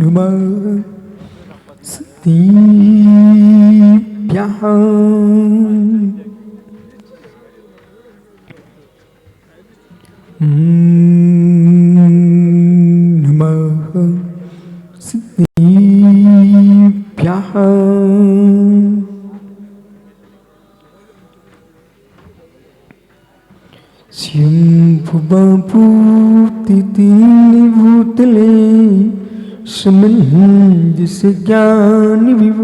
नमस्तेभ्यः नमस्तेभ्यः शम्भुवपूतिनिभूतले समञ्जस्य ज्ञानविभूतचसा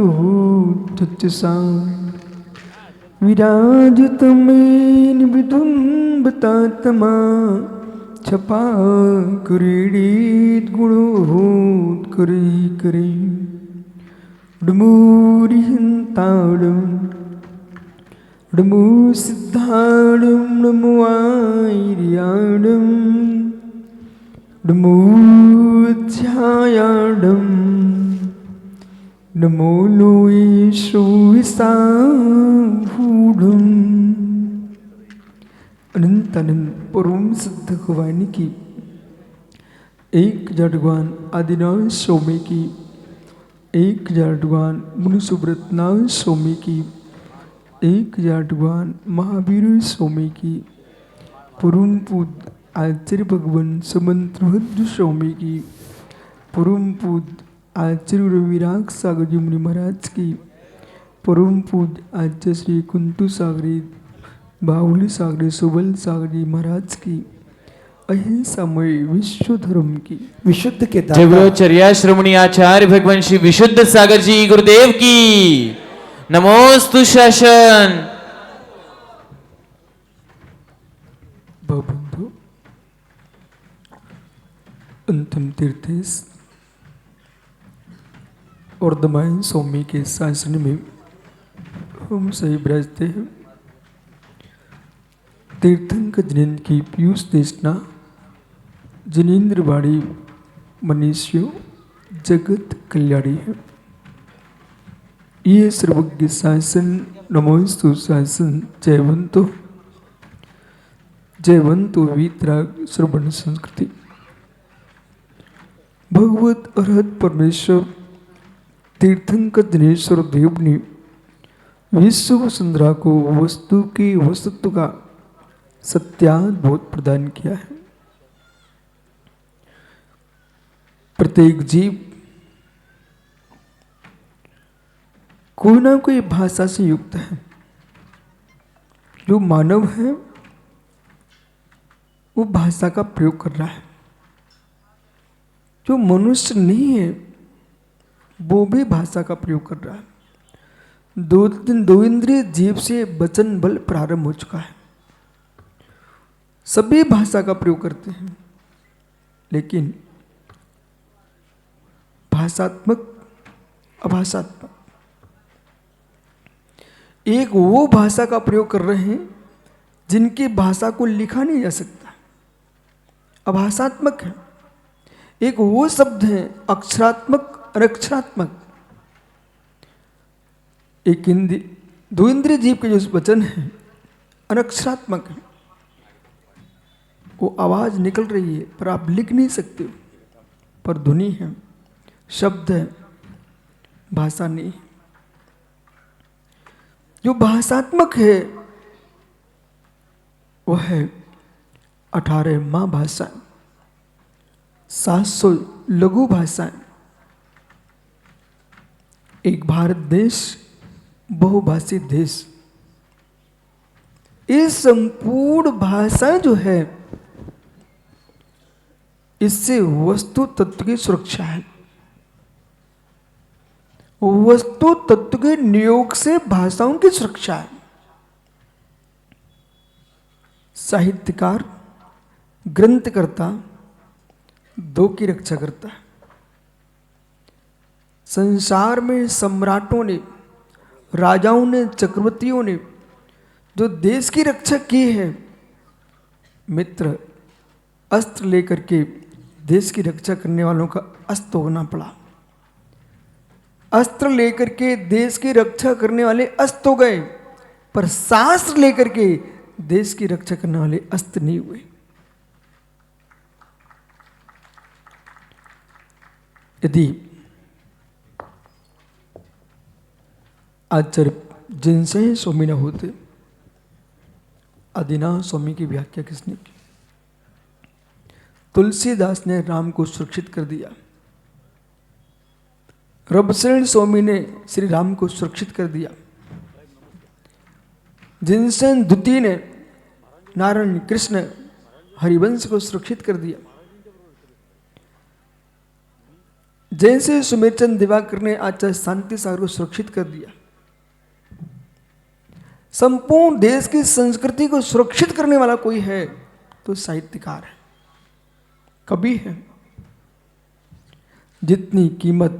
विराजतमेन विदुम्बतात्मा छपा क्रीडित गुणोत करी करी डमूरिहंताडम डमू सिद्धाडम नमो आर्याडम डमू ध्यायाडम नमो लोए श्रुविसाभूडम। अनंत अनंत परम सिद्ध भवानी की 1000 भगवान आदिनाथ स्वामी की 1000 भगवान मुनुसुब्रतनाथ स्वामी की 1000 भगवान महावीर स्वामी की परम पूज्य आचार्य भगवान समंतरुद्र स्वामी की परम पूज्य आचार्य रविराग सागर जी मुनि महाराज की परम पूज्य आचार्य श्री कुंतु सागरी बाहुली सागरी सुबल सागर जी महाराज की अहिंसामय विश्व धर्म की विशुद्ध के चर्या श्रमणी आचार्य भगवान श्री विशुद्ध सागर जी गुरुदेव की नमोस्तु शासन। बंधु अंतिम तीर्थेश और दमाइन स्वामी के शासन में हम सही विराजते हैं। तीर्थंकर जिनेन्द्र की पीयूष देशना जिनेन्द्रवाड़ी मनीष्यो जगत कल्याणी है। ये सर्वज्ञ शासन नमोस्तु शासन जयवंतो वीतराग श्रवण संस्कृति। भगवत अरहत परमेश्वर तीर्थंकर दिनेश्वर देव ने विश्व वसुंधरा को वस्तु के वस्तुत्व का सत्याद्भुत प्रदान किया है। प्रत्येक जीव कोई ना कोई भाषा से युक्त है। जो मानव है वो भाषा का प्रयोग कर रहा है। जो मनुष्य नहीं है वो भी भाषा का प्रयोग कर रहा है। दो इंद्रिय जीव से वचन बल प्रारंभ हो चुका है। सभी भाषा का प्रयोग करते हैं, लेकिन भाषात्मक अभाषात्मक एक वो भाषा का प्रयोग कर रहे हैं जिनकी भाषा को लिखा नहीं जा सकता, अभाषात्मक है। एक वो शब्द है अक्षरात्मक अनक्षरात्मक। एक दो इंद्रिय जीव के जो वचन है अनक्षरात्मक है, वो आवाज निकल रही है पर आप लिख नहीं सकते, पर ध्वनि है, शब्द है, भाषा नहीं। जो भाषात्मक है वह है 18 महाभाषाएं, 700 लघु भाषाएं। एक भारत देश बहुभाषी देश। ये संपूर्ण भाषा जो है इससे वस्तु तत्व की सुरक्षा है। वस्तु तत्व के नियोग से भाषाओं की सुरक्षा है। साहित्यकार ग्रंथकर्ता दो की रक्षा करता है। संसार में सम्राटों ने, राजाओं ने, चक्रवर्तियों ने जो देश की रक्षा की है, मित्र अस्त्र लेकर के देश की रक्षा करने वालों का अस्त होना पड़ा। अस्त्र लेकर के देश की रक्षा करने वाले अस्त हो गए, पर शास्त्र लेकर के देश की रक्षा करने वाले अस्त नहीं हुए। यदि आचार्य जिनसे स्वामी न होते। आदिनाथ स्वामी की व्याख्या किसने की? तुलसीदास ने राम को सुरक्षित कर दिया, रबशरण स्वामी ने श्री राम को सुरक्षित कर दिया, जिनसेन द्वितीय ने नारायण कृष्ण हरिवंश को सुरक्षित कर दिया, जैसे सुमेरचंद दिवाकर ने आचार्य शांति सागर को सुरक्षित कर दिया। संपूर्ण देश की संस्कृति को सुरक्षित करने वाला कोई है तो साहित्यकार है, कवि है। जितनी कीमत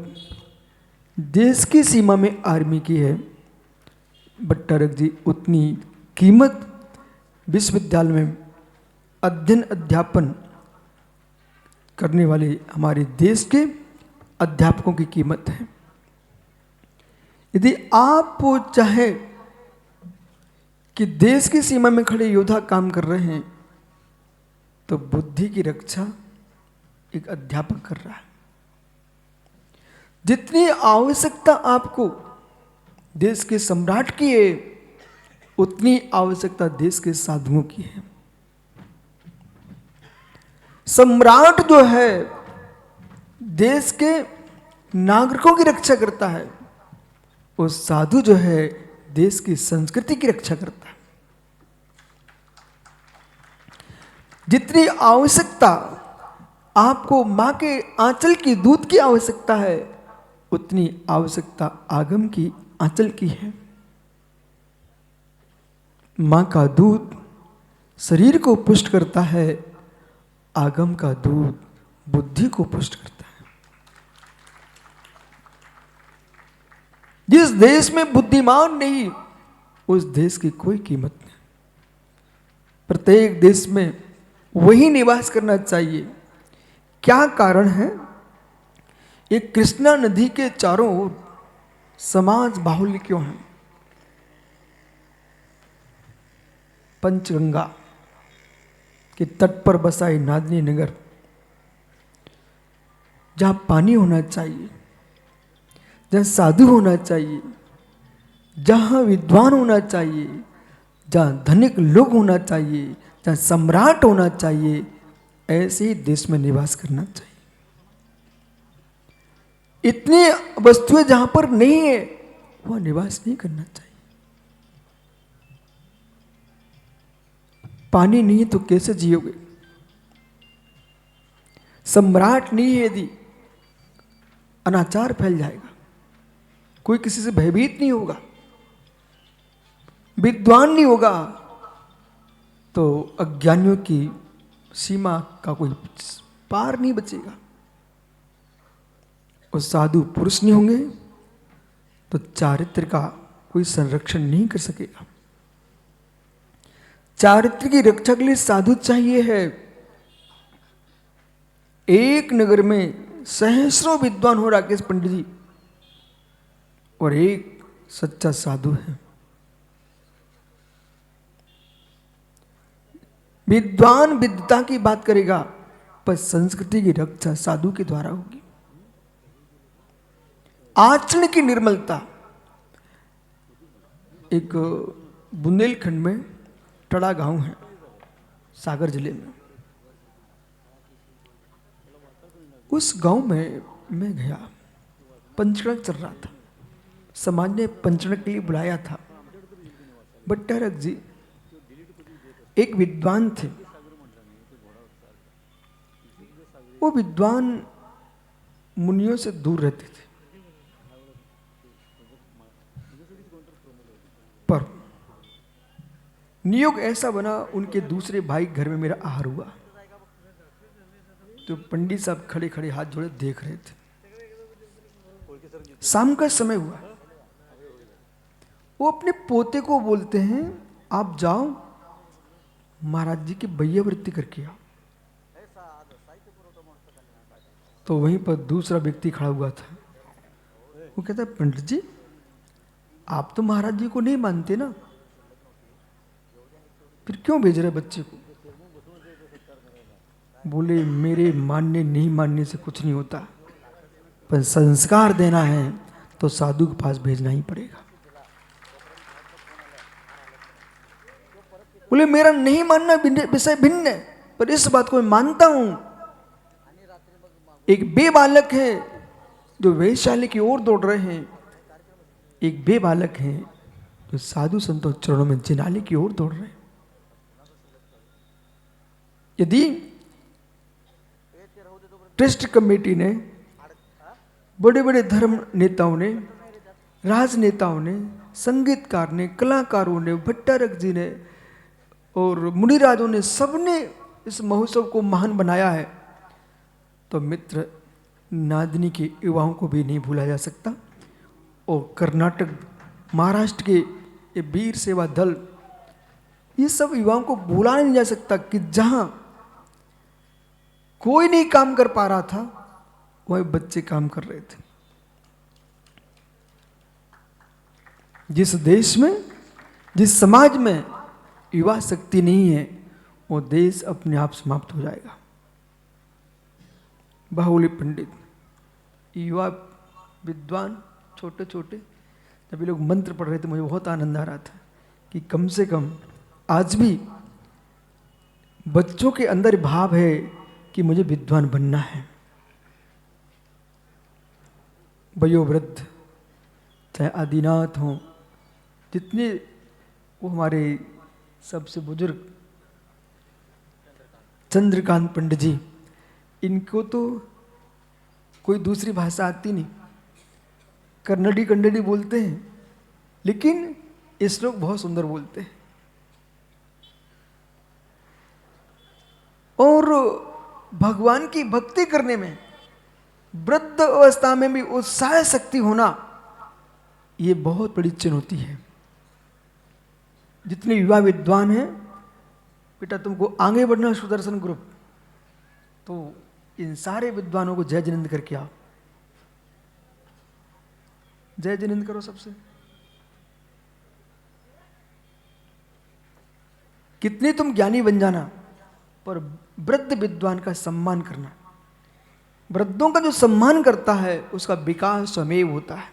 देश की सीमा में आर्मी की है भट्टारक जी, उतनी कीमत विश्वविद्यालय में अध्ययन अध्यापन करने वाले हमारे देश के अध्यापकों की कीमत है। यदि आप चाहे कि देश की सीमा में खड़े योद्धा काम कर रहे हैं तो बुद्धि की रक्षा एक अध्यापक कर रहा है। जितनी आवश्यकता आपको देश के सम्राट की है उतनी आवश्यकता देश के साधुओं की है। सम्राट जो है देश के नागरिकों की रक्षा करता है और साधु जो है देश की संस्कृति की रक्षा करता है। जितनी आवश्यकता आपको मां के आंचल की दूध की आवश्यकता है उतनी आवश्यकता आगम की आंचल की है। मां का दूध शरीर को पुष्ट करता है, आगम का दूध बुद्धि को पुष्ट करता है। जिस देश में बुद्धिमान नहीं उस देश की कोई कीमत नहीं। प्रत्येक देश में वही निवास करना चाहिए। क्या कारण है? एक कृष्णा नदी के चारों ओर समाज बाहुल्य क्यों है? पंचगंगा के तट पर बसा है नादिनी नगर, जहां पानी होना चाहिए, जहां साधु होना चाहिए, जहां विद्वान होना चाहिए, जहां धनिक लोग होना चाहिए, जहां सम्राट होना चाहिए, ऐसे ही देश में निवास करना चाहिए। इतनी वस्तुएं जहां पर नहीं है वह निवास नहीं करना चाहिए। पानी नहीं है तो कैसे जियोगे? सम्राट नहीं है यदि अनाचार फैल जाएगा, कोई किसी से भयभीत नहीं होगा, विद्वान नहीं होगा तो अज्ञानियों की सीमा का कोई पार नहीं बचेगा। और साधु पुरुष नहीं होंगे तो चारित्र का कोई संरक्षण नहीं कर सकेगा। चारित्र की रक्षा के लिए साधु चाहिए है। एक नगर में सहस्रों विद्वान हो राकेश पंडित जी और एक सच्चा साधु है। विद्वान विद्वता की बात करेगा पर संस्कृति की रक्षा साधु के द्वारा होगी। आचरण की निर्मलता। एक बुंदेलखंड में टड़ा गांव है सागर जिले में। उस गांव में मैं गया, पंचकर्म चल रहा था, समाज ने पंचकर्म के लिए बुलाया था। भट्टारक जी एक विद्वान थे। वो विद्वान मुनियों से दूर रहते थे, पर नियोग ऐसा बना उनके दूसरे भाई घर में मेरा आहार हुआ तो पंडित साहब खड़े खड़े हाथ जोड़े देख रहे थे। शाम का समय हुआ, वो अपने पोते को बोलते हैं आप जाओ महाराज जी की बैयावृत्ति करके आओ। तो वहीं पर दूसरा व्यक्ति खड़ा हुआ था। वो कहता है पंडित जी आप तो महाराज जी को नहीं मानते ना, फिर क्यों भेज रहे बच्चे को? बोले मेरे मानने नहीं मानने से कुछ नहीं होता, पर संस्कार देना है तो साधु के पास भेजना ही पड़ेगा। बोले मेरा नहीं मानना विषय भिन्न है, पर इस बात को मैं मानता हूं। एक बे बालक है जो वेश्यालय की ओर दौड़ रहे हैं, एक बे बालक है जो साधु संतों चरणों में जिनालय की ओर दौड़ रहे हैं। यदि ट्रस्ट कमेटी ने, बड़े बड़े धर्म नेताओं ने, राजनेताओं ने, संगीतकार ने, कलाकारों ने, भट्टारक जी ने और मुनिराजों ने, सबने इस महोत्सव को महान बनाया है, तो मित्र नादिनी के युवाओं को भी नहीं भूला जा सकता। और कर्नाटक, महाराष्ट्र के ये वीर सेवा दल, ये सब युवाओं को भूला नहीं जा सकता कि जहां कोई नहीं काम कर पा रहा था वही बच्चे काम कर रहे थे। जिस देश में, जिस समाज में युवा शक्ति नहीं है, वो देश अपने आप समाप्त हो जाएगा। बाहुली पंडित, युवा विद्वान, छोटे छोटे, जब ये लोग मंत्र पढ़ रहे थे मुझे बहुत आनंद आ रहा था कि कम से कम आज भी बच्चों के अंदर भाव है कि मुझे विद्वान बनना है। वयोवृद्ध, चाहे आदिनाथ हों, जितने वो हमारे सबसे बुजुर्ग चंद्रकांत पंडित जी, इनको तो कोई दूसरी भाषा आती नहीं, कन्नड़ी कन्नड़ी बोलते हैं, लेकिन ये श्लोक बहुत सुंदर बोलते हैं। और भगवान की भक्ति करने में वृद्ध अवस्था में भी उत्साह शक्ति होना, ये बहुत बड़ी चुनौती है। जितने युवा विद्वान हैं, बेटा तुमको आगे बढ़ना सुदर्शन ग्रुप, तो इन सारे विद्वानों को जय जिनेंद्र करके आओ। जय जिनेंद्र करो सबसे। कितने तुम ज्ञानी बन जाना, पर वृद्ध विद्वान का सम्मान करना। वृद्धों का जो सम्मान करता है उसका विकास स्वमेव होता है,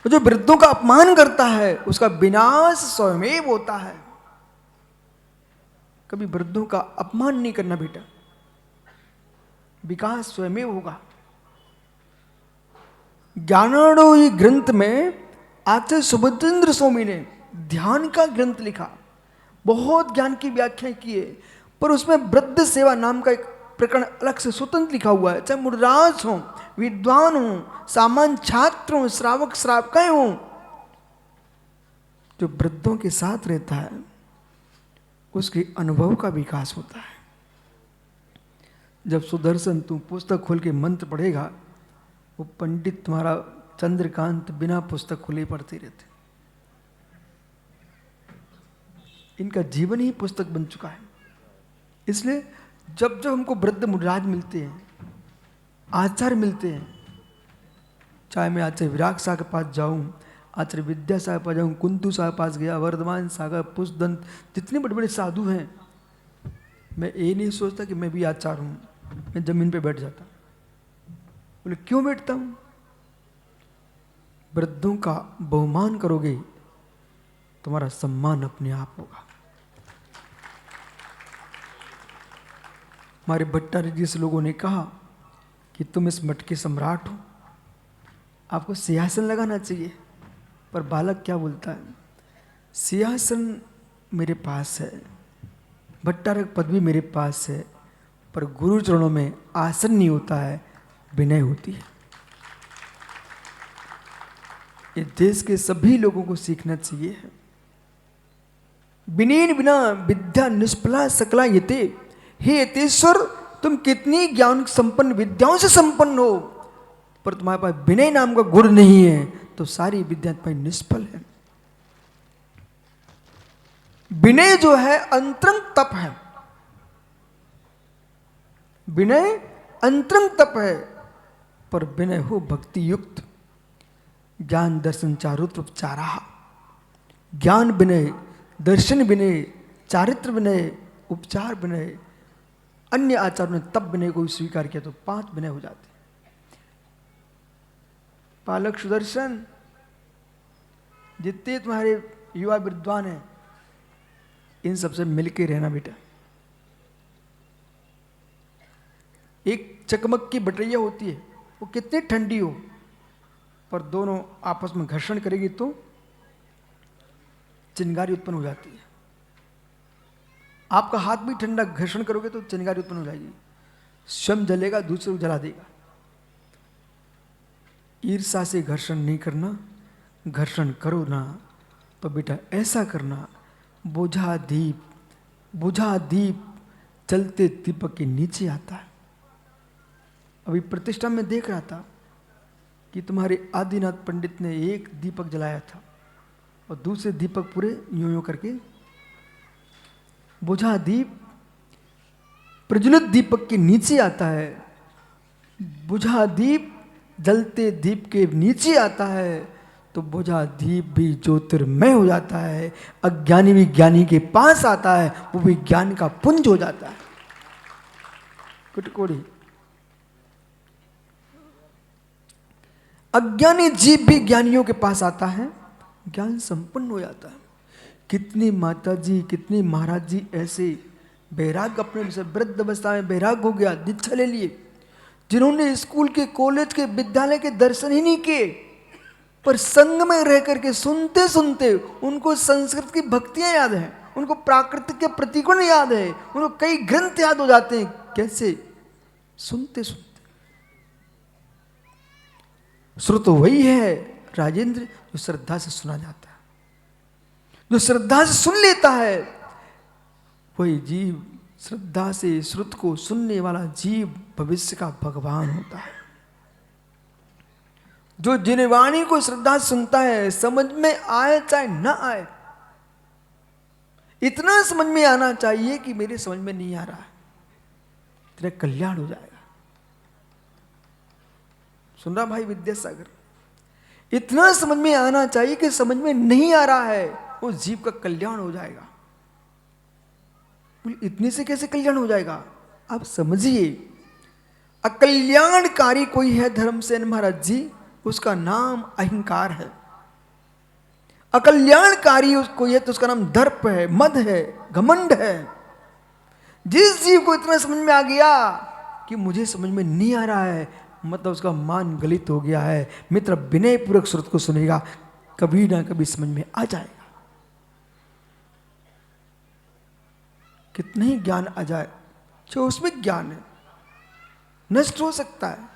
जो वृद्धों का अपमान करता है उसका विनाश स्वमेव होता है। कभी वृद्धों का अपमान नहीं करना बेटा, विकास स्वयमेव होगा। ज्ञानार्णव ग्रंथ में आचार्य सुबुद्धेंद्र स्वामी ने ध्यान का ग्रंथ लिखा, बहुत ज्ञान की व्याख्या की है, पर उसमें वृद्ध सेवा नाम का एक प्रकरण अलग से स्वतंत्र लिखा हुआ है। चाहे मुनिराज हो, विद्वान हो, सामान्य छात्र हो, श्रावक श्रावकाएं हो, जो वृद्धों के साथ रहता है उसके अनुभव का विकास होता है। जब सुदर्शन तू पुस्तक खोल के मंत्र पढ़ेगा, वो पंडित तुम्हारा चंद्रकांत बिना पुस्तक खुले पढ़ते रहते। इनका जीवन ही पुस्तक बन चुका है। इसलिए जब जब हमको वृद्ध मुनिराज मिलते हैं, आचार्य मिलते हैं, चाहे मैं आचार्य विराग शाह के पास जाऊं, आचार्य विद्या शाह के पास जाऊं, कुंतु शाह के पास गया, वर्धमान सागर, पुष्पदंत, जितने बड़े बड़े साधु हैं, मैं ये नहीं सोचता कि मैं भी आचार्य हूं, मैं जमीन पे बैठ जाता। बोले क्यों बैठता हूं? वृद्धों का बहुमान करोगे, तुम्हारा सम्मान अपने आप होगा। हमारे भट्टारक जी से लोगों ने कहा कि तुम इस मठ के सम्राट हो, आपको सिंहासन लगाना चाहिए। पर बालक क्या बोलता है, सिंहासन मेरे पास है, भट्टारक पद भी मेरे पास है, पर गुरु चरणों में आसन नहीं होता है, विनय होती है। ये देश के सभी लोगों को सीखना चाहिए। विनयेन विना विद्या निष्फला सकला यते। हे यतेश्वर, तुम कितनी ज्ञान संपन्न विद्याओं से संपन्न हो, पर तुम्हारे पास विनय नाम का गुण नहीं है, तो सारी विद्या तुम्हारी निष्फल है। विनय जो है अंतरंग तप है, विनय अंतरंग तप है, पर विनय हो भक्ति युक्त। ज्ञान दर्शन चारुत्रोपचारा। ज्ञान विनय, दर्शन विनय, चारित्र विनय, उपचार विनय। अन्य आचार्यों ने तब विनय को स्वीकार किया तो 5 विनय हो जाते। बालक सुदर्शन, जितने तुम्हारे युवा विद्वान हैं, इन सबसे मिलके रहना बेटा। एक चकमक की बटैया होती है, वो कितनी ठंडी हो, पर दोनों आपस में घर्षण करेगी तो चिंगारी उत्पन्न हो जाती है। आपका हाथ भी ठंडा, घर्षण करोगे तो चिंगारी उत्पन्न हो जाएगी, स्वयं जलेगा, दूसरे को जला देगा। ईर्षा से घर्षण नहीं करना, घर्षण करो ना तो बेटा ऐसा करना, बुझा दीप चलते दीपक के नीचे आता है। अभी प्रतिष्ठा में देख रहा था कि तुम्हारे आदिनाथ पंडित ने एक दीपक जलाया था और दूसरे दीपक पूरे यूं यूं करके, बुझा दीप प्रज्वलित दीपक के नीचे आता है, बुझा दीप जलते दीप के नीचे आता है, तो बुझा दीप भी ज्योतिर्मय हो जाता है। अज्ञानी भी ज्ञानी के पास आता है, वो भी ज्ञान का पुंज हो जाता है। कुटकोड़ी अज्ञानी जीव भी ज्ञानियों के पास आता है, ज्ञान संपन्न हो जाता है। कितनी माता जी, कितनी महाराज जी ऐसे बैराग, अपने से वृद्ध अवस्था में बैराग हो गया, दीक्षा ले लिए, जिन्होंने स्कूल के, कॉलेज के, विद्यालय के दर्शन ही नहीं किए, पर संग में रह करके सुनते सुनते उनको संस्कृत की भक्तियां याद हैं, उनको प्राकृतिक के प्रतिगुण याद है, उनको कई ग्रंथ याद हो जाते हैं। कैसे? सुनते सुनते। श्रुत वही है राजेंद्र जो श्रद्धा से सुना जाता है, जो श्रद्धा से सुन लेता है वही जीव, श्रद्धा से श्रुत को सुनने वाला जीव भविष्य का भगवान होता है। जो जिन वाणी को श्रद्धा से सुनता है, समझ में आए चाहे ना आए, इतना समझ में आना चाहिए कि मेरे समझ में नहीं आ रहा है, तेरा कल्याण हो जाएगा। सुन रहा भाई विद्यासागर? इतना समझ में आना चाहिए कि समझ में नहीं आ रहा है, वो जीव का कल्याण हो जाएगा। इतने से कैसे कल्याण हो जाएगा? आप समझिए, अकल्याणकारी कोई है धर्मसेन महाराज जी, उसका नाम अहंकार है। अकल्याणकारी कोई है तो उसका नाम दर्प है, मद है, घमंड है। जिस जीव को इतना समझ में आ गया कि मुझे समझ में नहीं आ रहा है, मतलब उसका मान गलित हो गया है, मित्र विनय पूर्वक श्रुत को सुनेगा, कभी ना कभी समझ में आ जाएगा। कितना ही ज्ञान आ जाए, चौस्मिक ज्ञान है, नष्ट हो सकता है,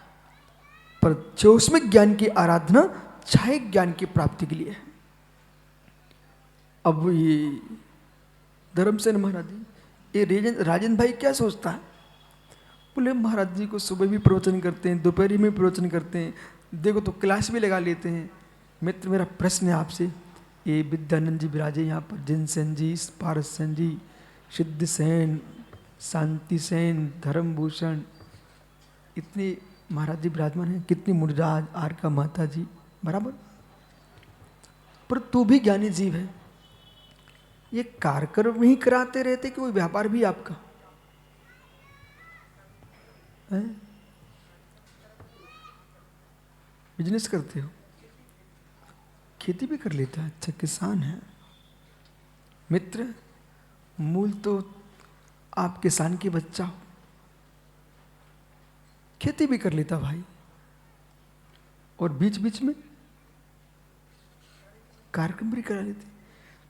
पर चौस्मिक ज्ञान की आराधना छायिक ज्ञान की प्राप्ति के लिए है। अब ये धर्मसेन महाराज जी, ये राजन भाई क्या सोचता है? बोले महाराज जी को सुबह भी प्रवचन करते हैं, दोपहर में प्रवचन करते हैं, देखो तो क्लास भी लगा लेते हैं। मित्र मेरा प्रश्न है आपसे, ये विद्यानंद जी विराजे यहाँ पर, जिनसेन जी, पारस सेन जी, सिद्ध सेन, शांति सेन, धर्मभूषण, इतने महाराज जी विराजमान हैं, कितनी मुनिराज, आर का माता जी, बराबर, पर तू भी ज्ञानी जीव है। ये कार्यक्रम ही कराते रहते कि कोई व्यापार भी आपका है? बिजनेस करते हो, खेती भी कर लेता है, अच्छा किसान है। मित्र मूल तो आप किसान के बच्चा हो, खेती भी कर लेता भाई, और बीच बीच में कार्यक्रम भी करा लेते।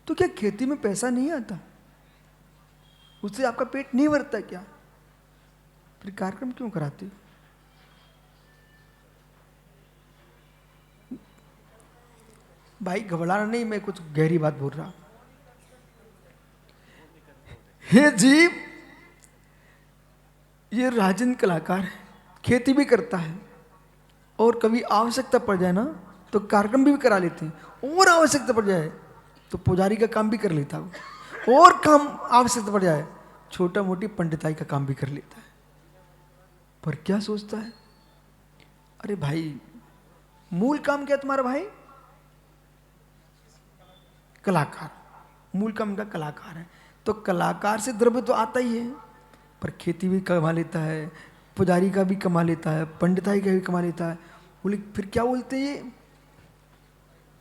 तो क्या खेती में पैसा नहीं आता? उससे आपका पेट नहीं भरता क्या? फिर कार्यक्रम क्यों कराते हो? भाई घबराना नहीं, मैं कुछ गहरी बात बोल रहा। हे जीव, ये राजन कलाकार है, खेती भी करता है, और कभी आवश्यकता पड़ जाए ना तो कार्यक्रम भी करा लेते हैं, और आवश्यकता पड़ जाए तो पुजारी का काम भी कर लेता हूँ, और काम आवश्यकता पड़ जाए छोटा मोटी पंडिताई का काम भी कर लेता है। पर क्या सोचता है? अरे भाई मूल काम क्या तुम्हारा भाई? कलाकार, मूल काम का कलाकार है, तो कलाकार से द्रव्य तो आता ही है, पर खेती भी कमा लेता है, पुजारी का भी कमा लेता है, पंडिताई का भी कमा लेता है। बोले फिर क्या बोलते हैं ये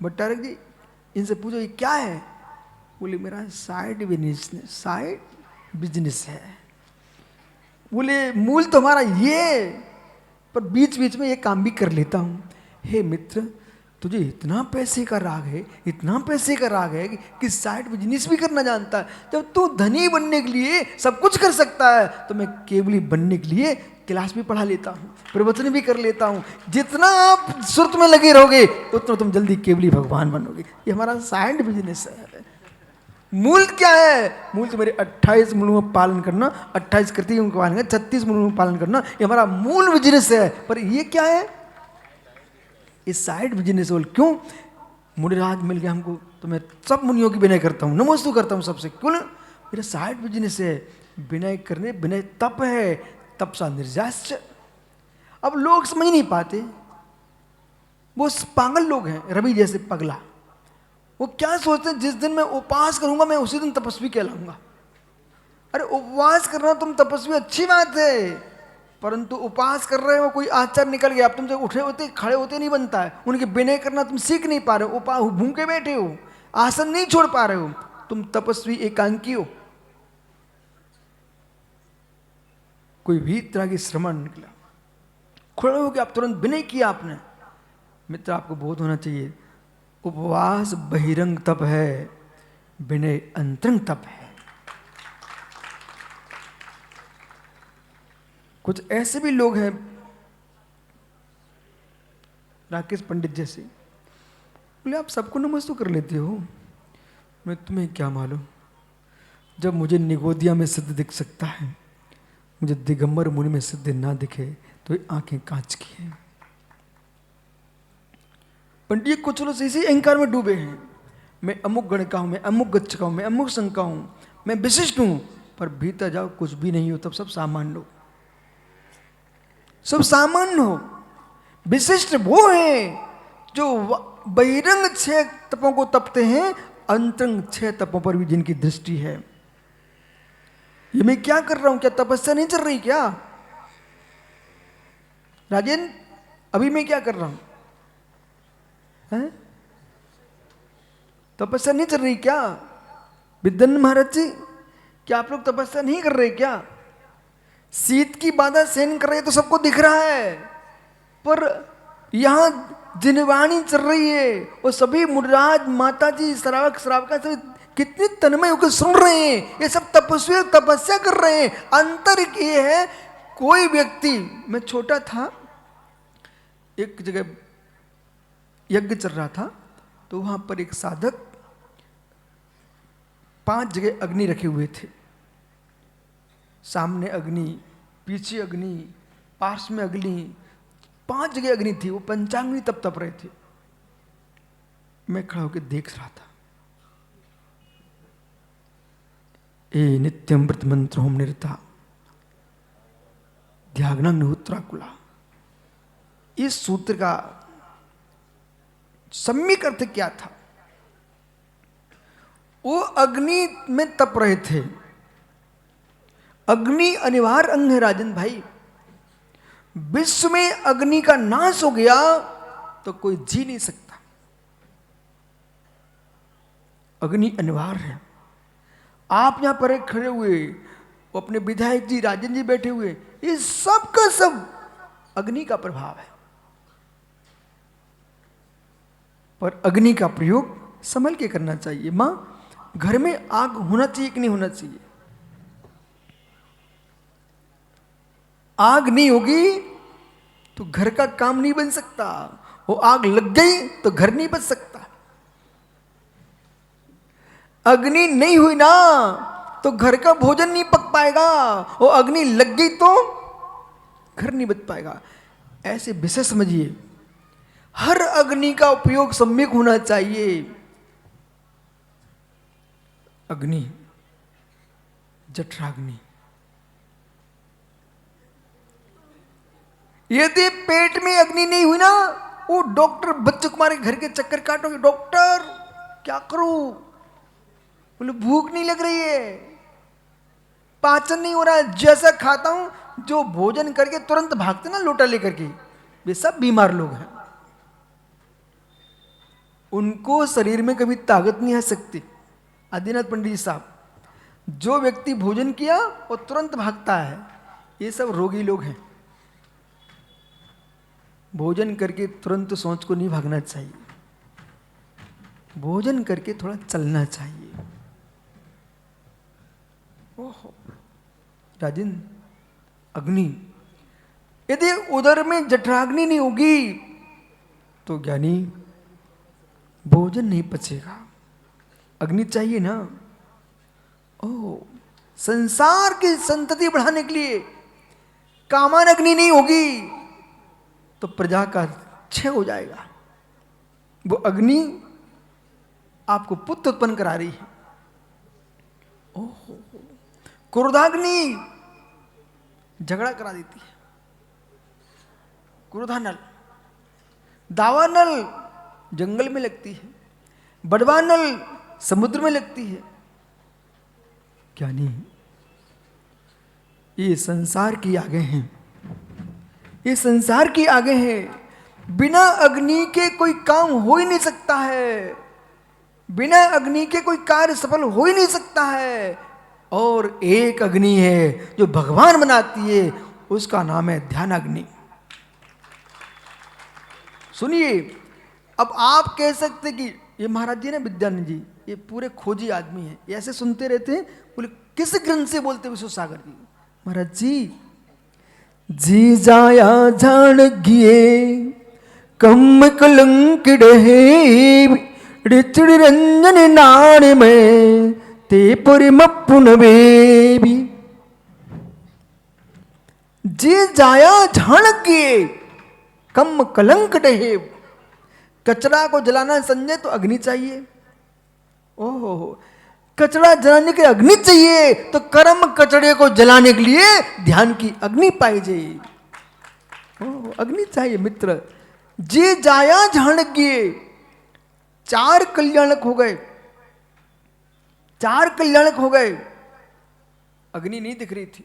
भट्टारक जी? इनसे पूछो ये क्या है? बोले मेरा साइड बिजनेस है। बोले मूल तुम्हारा ये, पर बीच बीच में ये काम भी कर लेता हूँ। हे मित्र, तुझे इतना पैसे का राग है, इतना पैसे का राग है कि साइड बिजनेस भी करना जानता है। जब तू धनी बनने के लिए सब कुछ कर सकता है, तो मैं केवली बनने के लिए क्लास भी पढ़ा लेता हूँ, प्रवचन भी कर लेता हूँ। जितना आप सुरत में लगे रहोगे उतना तुम जल्दी केवली भगवान बनोगे। ये हमारा साइड बिजनेस है। मूल क्या है? मूल तो मेरे 28 मूलों का पालन करना, 28 कृतियों का पालन करना, 36 मूलों का पालन करना, ये हमारा मूल बिजनेस है। पर ये क्या है? ये साइड बिजनेस। बोल क्यों? मुनिराज मिल गया हमको, तो मैं सब मुनियों की विनय करता हूँ, नमस्ते करता हूँ सबसे। क्यों? मेरा साइड बिजनेस है। विनय करने, विनय तप है, तप सा निर्जास्य। अब लोग समझ नहीं पाते, वो पागल लोग हैं, रवि जैसे पगला। वो क्या सोचते हैं, जिस दिन मैं उपवास करूंगा मैं उसी दिन तपस्वी कहलाऊंगा। अरे उपवास करना तुम तपस्वी अच्छी बात है, परंतु उपवास कर रहे हो, कोई आचार निकल गया, अब तुम जब उठे होते खड़े होते नहीं बनता है। उनके विनय करना तुम सीख नहीं पा रहे हो, उपवास भूखे बैठे हो, आसन नहीं छोड़ पा रहे हो, तुम तपस्वी एकांकी हो। कोई भी तरह की श्रमण निकला, खड़े हो गए, आप तुरंत विनय किया आपने। मित्र, आपको बोध होना चाहिए, उपवास बहिरंग तप है, विनय अंतरंग तप है। कुछ ऐसे भी लोग हैं, राकेश पंडित जैसे, बोले आप सबको नमस्ते कर लेते हो, मैं तुम्हें क्या मालूम, जब मुझे निगोदिया में सिद्ध दिख सकता है, मुझे दिगंबर मुनि में सिद्ध ना दिखे तो ये आंखें कांच की हैं। पंडित जी कुछ लोग इसी अहंकार में डूबे हैं, मैं अमुक गण का हूं, मैं अमुक गच्छ का हूं, मैं अमुक संघ का हूं, मैं विशिष्ट हूं। पर भीतर जाओ कुछ भी नहीं हो, तब सब सामान्य हो, सब सामान्य हो। विशिष्ट वो हैं जो बहिरंग 6 तपों को तपते हैं, अंतरंग 6 तपों पर भी जिनकी दृष्टि है। ये मैं क्या कर रहा हूं? क्या तपस्या नहीं चल रही क्या राजेन? अभी मैं क्या कर रहा हूं? हैं? तपस्या नहीं चल रही क्या? विद्यानंद महाराज जी, क्या आप लोग तपस्या नहीं कर रहे क्या? शीत की बाधा सहन कर रहे तो सबको दिख रहा है, पर यहां जिनवाणी चल रही है, वो सभी मुनिराज माता जी श्रावक श्राविका सभी कितने तन्मय होकर सुन रहे हैं। ये सब तपस्वी तपस्या कर रहे हैं। अंतर ये है, कोई व्यक्ति, मैं छोटा था, एक जगह यज्ञ चल रहा था, तो वहां पर एक साधक 5 जगह अग्नि रखे हुए थे, सामने अग्नि, पीछे अग्नि, पार्श्व में अग्नि, 5 जगह अग्नि थी। वो पंचाग्नि तप रहे थे। मैं खड़ा होकर देख रहा था। ए नित्यम व्रत मंत्र होम निरता ध्याग्नाग्निहोत्राकुला, इस सूत्र का सम्यक अर्थ क्या था? वो अग्नि में तप रहे थे। अग्नि अनिवार्य अंग है राजन भाई। विश्व में अग्नि का नाश हो गया तो कोई जी नहीं सकता। अग्नि अनिवार्य है। आप यहां पर एक खड़े हुए, वो अपने विधायक जी राजन जी बैठे हुए, ये सब का सब अग्नि का प्रभाव है। पर अग्नि का प्रयोग संभल के करना चाहिए। मां, घर में आग होना चाहिए कि नहीं होना चाहिए? आग नहीं होगी तो घर का काम नहीं बन सकता। वो आग लग गई तो घर नहीं बच सकता। अग्नि नहीं हुई ना तो घर का भोजन नहीं पक पाएगा। वो अग्नि लग गई तो घर नहीं बच पाएगा। ऐसे विषय समझिए, हर अग्नि का उपयोग सम्यक होना चाहिए। अग्नि, जठराग्नि, यदि पेट में अग्नि नहीं हुई ना, वो डॉक्टर बच्चों को मारे घर के चक्कर काटोगे, डॉक्टर क्या करूं? बोले भूख नहीं लग रही है, पाचन नहीं हो रहा है, जैसा खाता हूं, जो भोजन करके तुरंत भागते ना लोटा लेकर के, वे सब बीमार लोग हैं। उनको शरीर में कभी ताकत नहीं आ सकती। आदिनाथ पंडित जी साहब, जो व्यक्ति भोजन किया वो तुरंत भागता है, ये सब रोगी लोग हैं। भोजन करके तुरंत सोच को नहीं भागना चाहिए, भोजन करके थोड़ा चलना चाहिए। ओहो राजन, अग्नि, यदि उदर में जठराग्नि नहीं होगी तो ज्ञानी भोजन नहीं पचेगा। अग्नि चाहिए ना। ओह, संसार की संतति बढ़ाने के लिए कामान अग्नि नहीं होगी तो प्रजा का क्षय हो जाएगा। वो अग्नि आपको पुत्र उत्पन्न करा रही है। ओहो, क्रोधाग्नि झगड़ा करा देती है। क्रोधानल, दावानल जंगल में लगती है, बड़वानल समुद्र में लगती है। क्या नहीं, ये संसार की आगे हैं, ये संसार की आगे हैं। बिना अग्नि के कोई काम हो ही नहीं सकता है, बिना अग्नि के कोई कार्य सफल हो ही नहीं सकता है। और एक अग्नि है जो भगवान बनाती है, उसका नाम है ध्यान अग्नि। सुनिए, अब आप कह सकते कि ये महाराज जी ने, विद्यानंद जी, ये पूरे खोजी आदमी हैं, ये ऐसे सुनते रहते हैं, बोले किस ग्रंथ से बोलते विश्व सागर जी? महाराज जी जाया जान गिए कम कलंक रहे ऋचड़ रंजन नाण में ते पर मपुन बेबी। जी जाया जान गिए कम कलंक रहे। कचरा को जलाना संजय तो अग्नि चाहिए। ओहो, कचरा जलाने के अग्नि चाहिए तो कर्म कचड़े को जलाने के लिए ध्यान की अग्नि पाई जाए। ओह, अग्नि चाहिए मित्र। जे जाया झाणज्ञ, चार कल्याणक हो गए, चार कल्याणक हो गए। अग्नि नहीं दिख रही थी।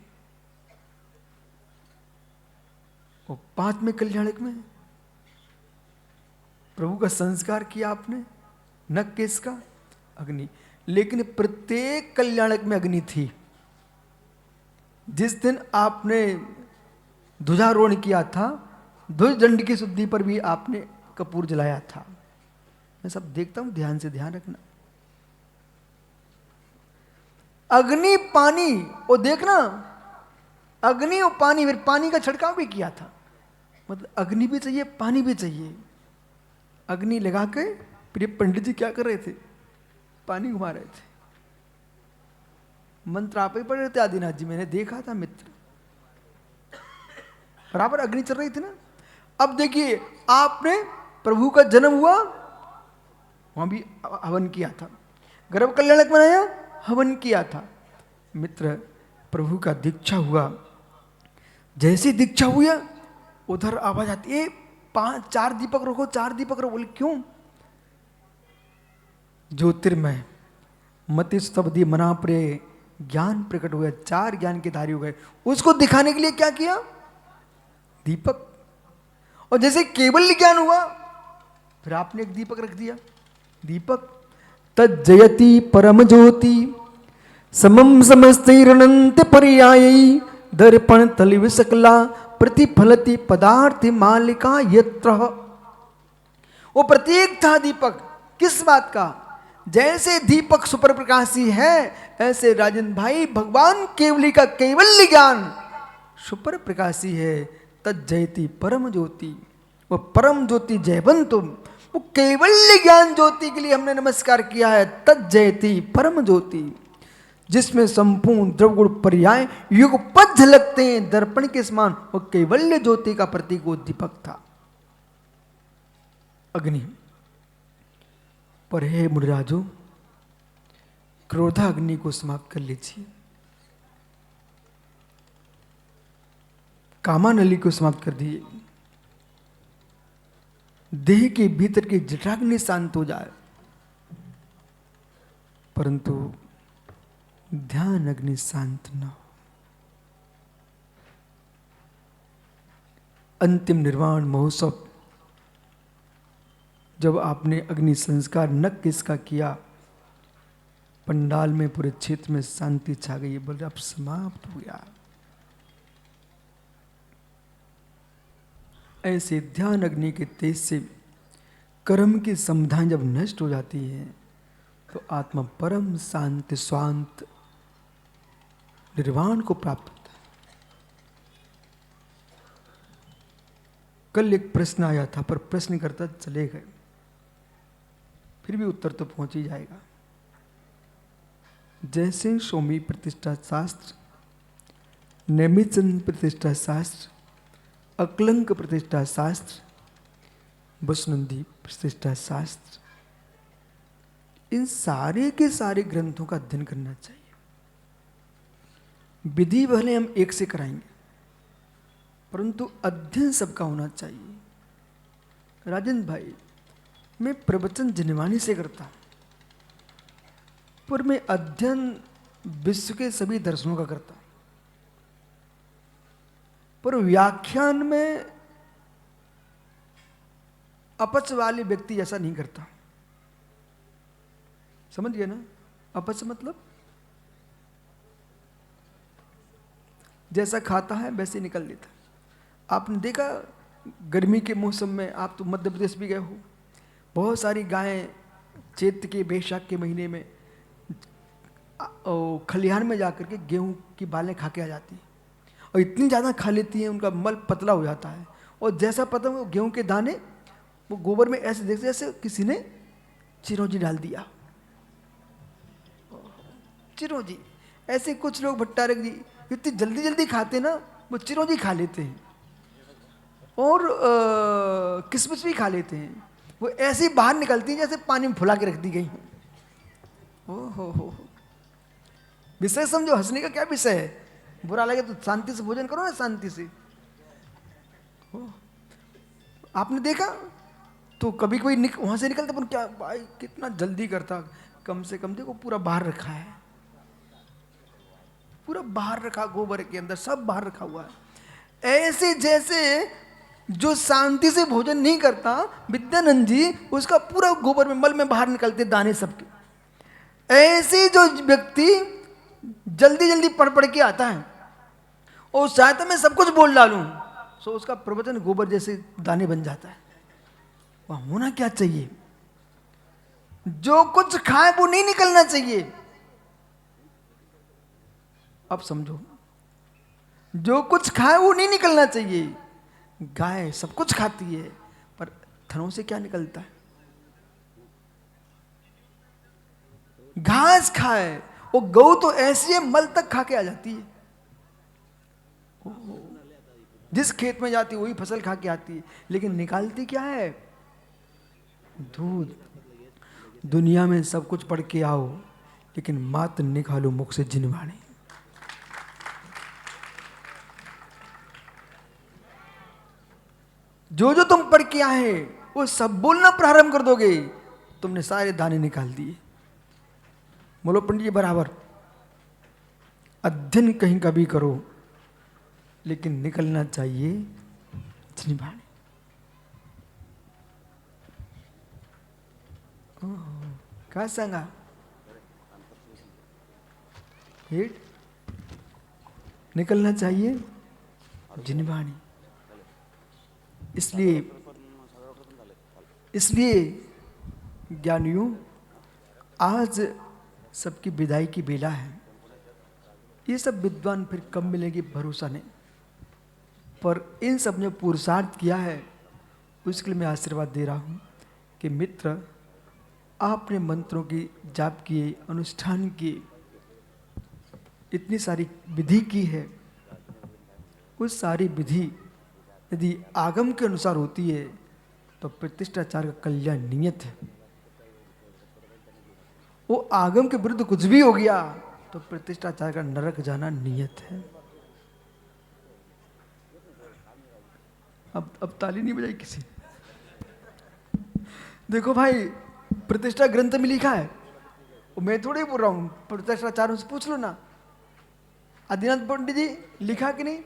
वो पांचवें कल्याणक में प्रभु का संस्कार किया आपने, नख किसका? अग्नि। लेकिन प्रत्येक कल्याणक में अग्नि थी। जिस दिन आपने ध्वजारोहण किया था, ध्वज दंड की शुद्धि पर भी आपने कपूर जलाया था। मैं सब देखता हूं, ध्यान से ध्यान रखना। अग्नि पानी, वो देखना, अग्नि और पानी, फिर पानी का छिड़काव भी किया था। मतलब अग्नि भी चाहिए, पानी भी चाहिए। अग्नि लगा के फिर पंडित जी क्या कर रहे थे? पानी घुमा रहे थे। मंत्र आप ही पढ़ रहे थे आदिनाथ जी, मैंने देखा था मित्र, बराबर अग्नि चल रही थी ना। अब देखिए, आपने प्रभु का जन्म हुआ, वहां भी हवन किया था। गर्भ कल्याणक मनाया, हवन किया था। मित्र, प्रभु का दीक्षा हुआ, जैसे दीक्षा हुआ उधर आवाज आती है, 4 दीपक रखो, 4 दीपक रखो। बोले क्यों? ज्योतिर्मय मति स्तब्धि मना प्रे ज्ञान प्रकट हुआ, 4 ज्ञान के धारी हो गए। उसको दिखाने के लिए क्या किया? दीपक। और जैसे केवल ज्ञान हुआ, फिर आपने एक दीपक रख दिया। दीपक तज्जयति परम ज्योति समम समस्तैरनंत पर्यायी दर्पण तलिव सकला प्रतिफलति पदार्थ मालिका यत्र। वो प्रत्येक था दीपक। किस बात का? जैसे दीपक सुपर प्रकाशी है, ऐसे राजन भाई भगवान केवली का कैवल्य ज्ञान सुपर प्रकाशी है। तज्जयति परम ज्योति, वो परम ज्योति जयवंतुम, वो कैवल्य ज्ञान ज्योति के लिए हमने नमस्कार किया है। तज्जयति परम ज्योति, जिसमें संपूर्ण द्रवगुण पर्याय युगपथ झलकते हैं दर्पण के समान, वो कैवल्य ज्योति का प्रतीक वो दीपक था, अग्नि। पर हे मुनिराजो, क्रोधाग्नि को समाप्त कर लीजिए, कामानली को समाप्त कर दिए, देह के भीतर की जठराग्नि शांत हो जाए, परंतु ध्यान अग्नि शांत न हो। अंतिम निर्वाण महोत्सव जब आपने अग्नि संस्कार नख किसका किया, पंडाल में पूरे क्षेत्र में शांति छा गई। बोल रहे अब समाप्त हो गया। ऐसे ध्यान अग्नि के तेज से कर्म की समधान जब नष्ट हो जाती है तो आत्मा परम शांति स्वांत निर्वाण को प्राप्त होता है। कल एक प्रश्न आया था पर प्रश्न करता चले गए, फिर भी उत्तर तो पहुंच ही जाएगा। जैसे स्वामी प्रतिष्ठा शास्त्र, नेमिचंद प्रतिष्ठा शास्त्र, अकलंक प्रतिष्ठा शास्त्र, वसुनंदी प्रतिष्ठा शास्त्र, इन सारे के सारे ग्रंथों का अध्ययन करना चाहिए। विधि भले हम एक से कराएंगे परंतु अध्ययन सबका होना चाहिए। राजेंद्र भाई, मैं प्रवचन जिनवानी से करता हूं पर मैं अध्ययन विश्व के सभी दर्शनों का करता हूं, पर व्याख्यान में अपच वाले व्यक्ति ऐसा नहीं करता। समझ गए ना? अपच मतलब जैसा खाता है वैसे निकल लेता। आपने देखा गर्मी के मौसम में, आप तो मध्य प्रदेश भी गए हो, बहुत सारी गायें चैत्र के बैसाख के महीने में खलिहान में जाकर के गेहूं की बालें खा के आ जाती हैं और इतनी ज़्यादा खा लेती हैं उनका मल पतला हो जाता है और जैसा पता वो गेहूं के दाने वो गोबर में ऐसे देखते जैसे किसी ने चिरौंजी डाल दिया। चिरौंजी, ऐसे कुछ लोग भट्टारक जी इतनी जल्दी जल्दी खाते ना, वो चिरौंजी खा लेते हैं और किशमिश भी खा लेते हैं। वो ऐसे ही बाहर निकलती हैं जैसे पानी में फुला के रख दी गई हैं। हो विषय समझो, हंसने का क्या विषय है? बुरा लगे तो शांति से भोजन करो ना, शांति से। आपने देखा तो कभी कोई वहां से निकलता पर क्या भाई कितना जल्दी करता, कम से कम देखो पूरा बाहर रखा है, पूरा बाहर रखा, गोबर के अंदर सब बाहर रखा हुआ है। ऐसे जैसे जो शांति से भोजन नहीं करता विद्यानंद जी, उसका पूरा गोबर में मल में बाहर निकलते दाने सबके। ऐसे जो व्यक्ति जल्दी जल्दी पढ़ के आता है और चाहता मैं सब कुछ बोल डालूं, सो उसका प्रवचन गोबर जैसे दाने बन जाता है। वहां होना क्या चाहिए? जो कुछ खाए वो नहीं निकलना चाहिए। अब समझो, जो कुछ खाए वो नहीं निकलना चाहिए। गाय सब कुछ खाती है पर थनों से क्या निकलता है? घास खाए, वो गऊ तो ऐसी है मल तक खा के आ जाती है। जिस खेत में जाती है वही फसल खा के आती है, लेकिन निकालती क्या है? दूध। दुनिया में सब कुछ पढ़ के आओ लेकिन मात्र निकालो मुख से जिनवाणी। जो जो तुम पढ़ के आए वो सब बोलना प्रारंभ कर दोगे, तुमने सारे दाने निकाल दिए। बोलो पंडित जी बराबर। अध्ययन कहीं का भी करो लेकिन निकलना चाहिए जिनवाणी। काय सांगा? हेट निकलना चाहिए जिनवाणी। इसलिए ज्ञानियों, आज सबकी विदाई की बेला है। ये सब विद्वान फिर कब मिलेंगे भरोसा नहीं, पर इन सब ने पुरुषार्थ किया है उसके लिए मैं आशीर्वाद दे रहा हूँ कि मित्र, आपने मंत्रों की जाप किए, अनुष्ठान किए, इतनी सारी विधि की है। उस सारी विधि यदि आगम के अनुसार होती है तो प्रतिष्ठाचार का कल्याण नियत है। वो आगम के विरुद्ध कुछ भी हो गया तो प्रतिष्ठाचार का नरक जाना नियत है। अब ताली नहीं बजाई किसी। देखो भाई, प्रतिष्ठा ग्रंथ में लिखा है, मैं थोड़ी बोल रहा हूं, प्रतिष्ठाचार्यों से पूछ लो ना। आदिनाथ पंडित जी लिखा कि नहीं?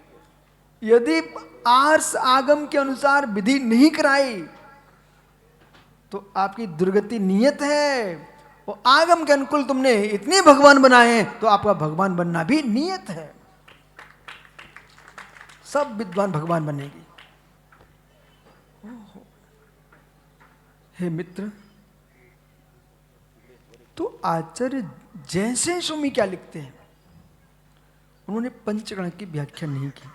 यदि आर्ष आगम के अनुसार विधि नहीं कराई तो आपकी दुर्गति नियत है। और आगम के अनुकूल तुमने इतने भगवान बनाए हैं तो आपका भगवान बनना भी नियत है। सब विद्वान भगवान बनेगी। हे मित्र, तो आचार्य जैसे स्वामी क्या लिखते हैं, उन्होंने पंचगण की व्याख्या नहीं की,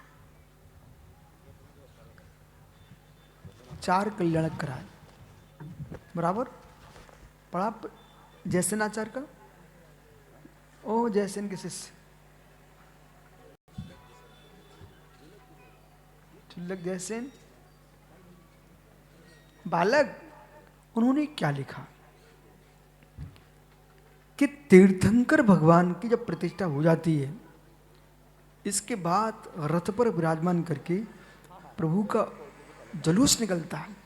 4 कल्याणक कराए। बराबर पढ़ा जयसेन आचार्य का। ओ जयसेन के शिष्य चुल्लक जयसेन बालक, उन्होंने क्या लिखा कि तीर्थंकर भगवान की जब प्रतिष्ठा हो जाती है, इसके बाद रथ पर विराजमान करके प्रभु का जुलूस निकलता है।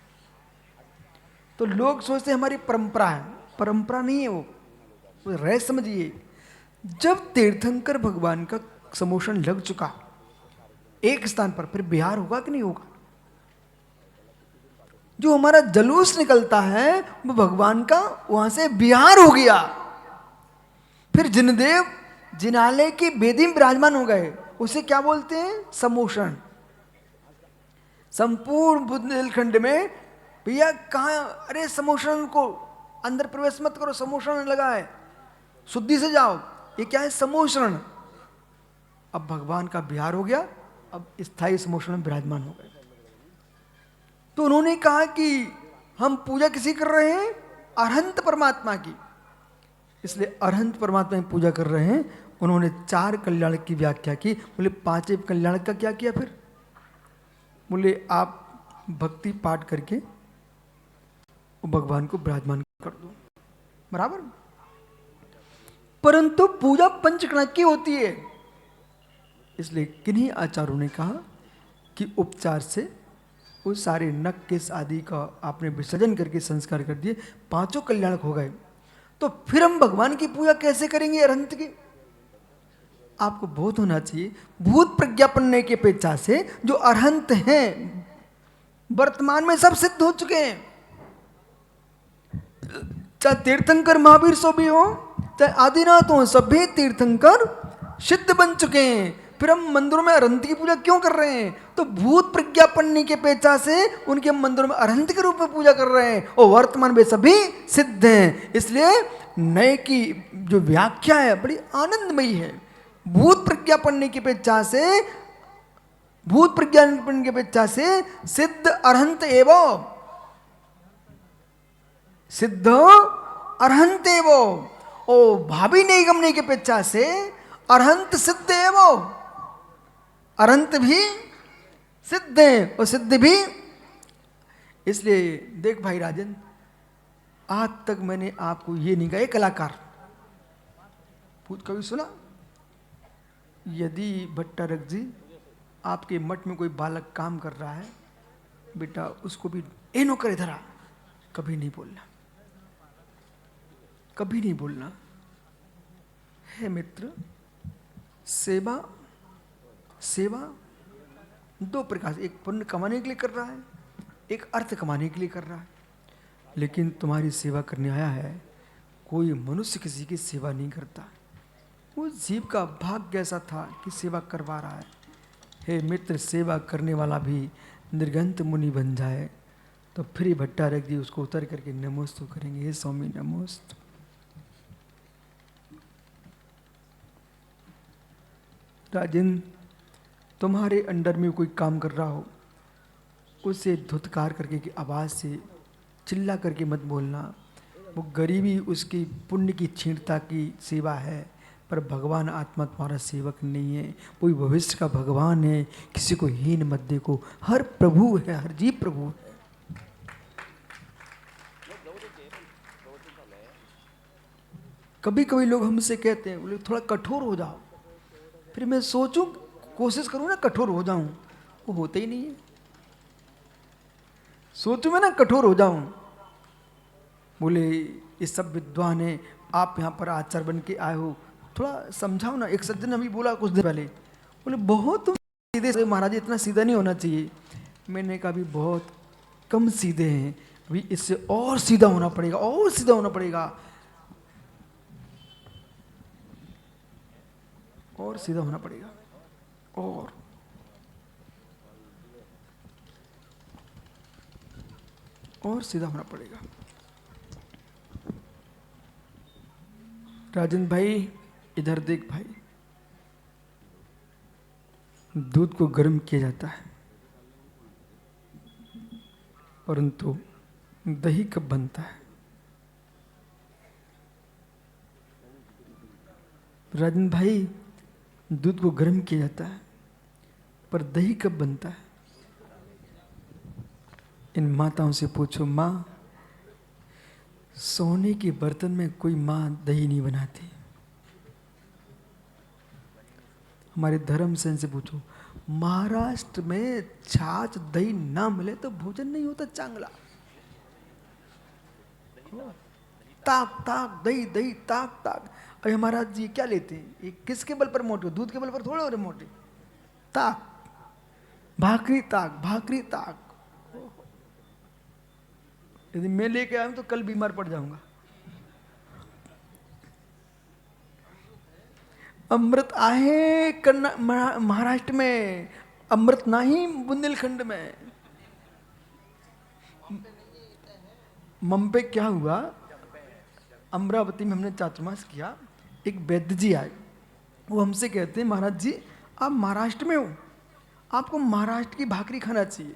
तो लोग सोचते हैं हमारी परंपरा है, परंपरा नहीं है वो रह समझिए। जब तीर्थंकर भगवान का समोशन लग चुका एक स्थान पर, फिर बिहार होगा कि नहीं होगा? जो हमारा जलूस निकलता है वो भगवान का वहां से बिहार हो गया। फिर जिनदेव जिनालय की वेदी में विराजमान हो गए, उसे क्या बोलते हैं? समोषण। संपूर्ण बुंदेलखंड में भैया कहाँ, अरे समोषण को अंदर प्रवेश मत करो, समोषण लगा है, शुद्धि से जाओ। ये क्या है? समोषण। अब भगवान का बिहार हो गया, अब स्थायी समोषण में विराजमान हो गए। तो उन्होंने कहा कि हम पूजा किसी कर रहे हैं? अरहंत परमात्मा की। इसलिए अरहंत परमात्मा की पूजा कर रहे हैं। उन्होंने 4 कल्याण की व्याख्या की। बोले 5वें कल्याण का क्या किया फिर? बोले आप भक्ति पाठ करके वो भगवान को विराजमान कर दो। बराबर। परंतु पूजा पंचकणा की होती है, इसलिए किन्हीं आचार्यों ने कहा कि उपचार से वो सारे नख केस आदि का आपने विसर्जन करके संस्कार कर दिए, 5 कल्याणक हो गए। तो फिर हम भगवान की पूजा कैसे करेंगे अरहंत की? आपको बोध होना चाहिए, भूत प्रज्ञापन की अपेक्षा से जो अरहंत हैं वर्तमान में सब सिद्ध हो चुके हैं। चाहे तीर्थंकर महावीर सो भी हो, चाहे आदिनाथ हो, सभी तीर्थंकर सिद्ध बन चुके हैं। फिर हम मंदिरों में अरहंत की पूजा क्यों कर रहे हैं? तो भूत प्रज्ञापन की अपेक्षा से उनके मंदिरों में अरहंत के रूप में पूजा कर रहे हैं, और वर्तमान में सभी सिद्ध हैं। इसलिए नए की जो व्याख्या है बड़ी आनंदमयी है। भूत प्रज्ञापन की अपेक्षा से, भूत प्रज्ञापन की अपेक्षा से सिद्ध अरहंत एवं, सिद्ध अरहंत एवं, ओ भावी निगमने की अपेक्षा से अरहंत सिद्ध एवं, अरहंत भी सिद्ध है और सिद्ध भी। इसलिए देख भाई राजन, आज तक मैंने आपको ये नहीं कहा, ये कलाकार कभी सुना? यदि भट्टारक जी आपके मठ में कोई बालक काम कर रहा है, बेटा उसको भी ए नो कर इधर आ, कभी नहीं बोलना, कभी नहीं बोलना। है मित्र, सेवा, सेवा 2 प्रकार से, एक पुण्य कमाने के लिए कर रहा है, एक अर्थ कमाने के लिए कर रहा है। लेकिन तुम्हारी सेवा करने आया है, कोई मनुष्य किसी की सेवा नहीं करता। वो जीव का भाग्य ऐसा था कि सेवा करवा रहा है। हे मित्र, सेवा करने वाला भी निर्गंत मुनि बन जाए तो फिर भट्टारक जी उसको उतर करके नमोस्तु करेंगे, हे स्वामी नमोस्तु। राजन, तुम्हारे अंडर में कोई काम कर रहा हो, उसे धुतकार करके की आवाज़ से चिल्ला करके मत बोलना। वो गरीबी उसकी पुण्य की छींटता की सेवा है, पर भगवान आत्मा तुम्हारा सेवक नहीं है, कोई भविष्य का भगवान है। किसी को हीन मत देखो, हर प्रभु है, हर जीव प्रभु है। कभी कभी लोग हमसे कहते हैं, बोले थोड़ा कठोर हो जाओ। फिर मैं सोचूं, कोशिश करूं ना कठोर हो जाऊं, वो होता ही नहीं है। सोचूं मैं ना कठोर हो जाऊं, बोले ये सब विद्वान है, आप यहाँ पर आचार्य बन के आए हो, थोड़ा समझाओ ना। एक सज्जन अभी बोला कुछ देर पहले, बोले बहुत तुम सीधे से, महाराज जी इतना सीधा नहीं होना चाहिए। मैंने कहा अभी बहुत कम सीधे हैं, अभी इससे और सीधा होना पड़ेगा, और सीधा होना पड़ेगा। और सीधा होना पड़ेगा, और सीधा होना पड़ेगा। राजन भाई इधर देख भाई, दूध को गर्म किया जाता है, परंतु दही कब बनता है? राजन भाई, दूध को गर्म किया जाता है, पर दही कब बनता है? इन माताओं से पूछो, माँ, सोने के बर्तन में कोई माँ दही नहीं बनाती। हमारे धर्म सेन से पूछो, महाराष्ट्र में छाछ दही ना मिले तो भोजन नहीं होता चांगला। ताक ताक दही दही ताक ताक। अरे महाराज जी क्या लेते हैं? ये किसके बल पर मोटे? दूध के बल पर थोड़े हो रहे मोटे। ताक भाकरी ताक, भाकरी ताक। यदि मैं लेके आया हूं तो कल बीमार पड़ जाऊंगा। अमृत आहे महाराष्ट्र में, अमृत नहीं बुंदेलखंड में। मम पे क्या हुआ, अमरावती में हमने चातुर्मास किया, एक वैद्य जी आए, वो हमसे कहते हैं, महाराज जी आप महाराष्ट्र में हो, आपको महाराष्ट्र की भाकरी खाना चाहिए।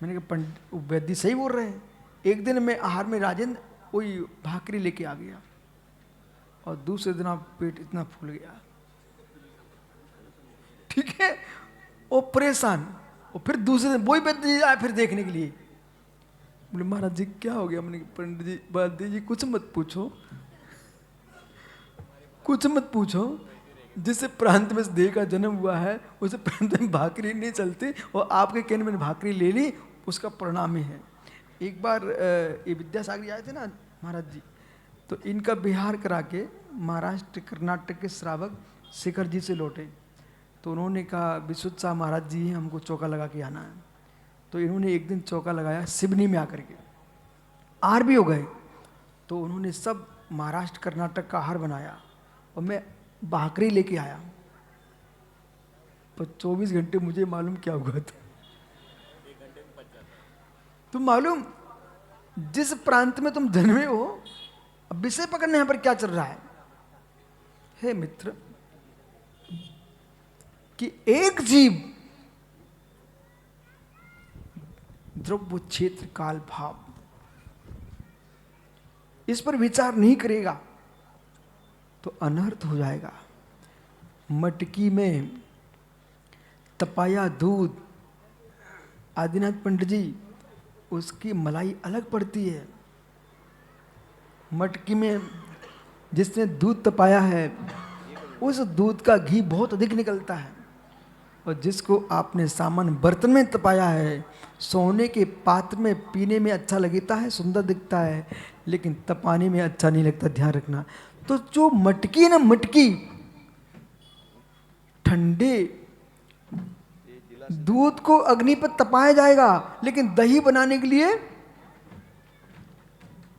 मैंने कहा पंडित वैद्य सही बोल रहे हैं। एक दिन मैं आहार में राजेंद्र वही भाकरी लेके आ गया और दूसरे दिन आप पेट इतना फूल गया, ठीक है, वो परेशान। और फिर दूसरे दिन वही वैद्य जी आए फिर देखने के लिए, बोले महाराज जी क्या हो गया? मैंने कहा पंडित जी वैद्य जी कुछ मत पूछो, कुछ मत पूछो, जिस प्रांत में देह का जन्म हुआ है उस प्रांत में भाकरी नहीं चलती, और आपके कहने में भाकरी ले ली, उसका परिणाम ही है। एक बार ये विद्यासागर आए थे ना महाराज जी, तो इनका बिहार करा के महाराष्ट्र कर्नाटक के श्रावक शिखर जी से लौटे, तो उन्होंने कहा विशुद्ध शाह महाराज जी हमको चौका लगा के आना है। तो इन्होंने एक दिन चौका लगाया सिवनी में आकर के, आहार भी हो गए। तो उन्होंने सब महाराष्ट्र कर्नाटक का आहार बनाया और मैं भाकरी लेके आया। तो 24 घंटे मुझे मालूम क्या हुआ था। तुम मालूम जिस प्रांत में तुम जन्मे हो, अब विषय पकड़ने यहां पर क्या चल रहा है? हे मित्र, कि एक जीव द्रव्य क्षेत्र काल भाव इस पर विचार नहीं करेगा तो अनर्थ हो जाएगा। मटकी में तपाया दूध, आदिनाथ पंडित जी, उसकी मलाई अलग पड़ती है। मटकी में जिसने दूध तपाया है उस दूध का घी बहुत अधिक निकलता है, और जिसको आपने सामान्य बर्तन में तपाया है, सोने के पात्र में पीने में अच्छा लगता है, सुंदर दिखता है, लेकिन तपाने में अच्छा नहीं लगता, ध्यान रखना। तो जो मटकी ना, मटकी ठंडे दूध को अग्नि पर तपाया जाएगा, लेकिन दही बनाने के लिए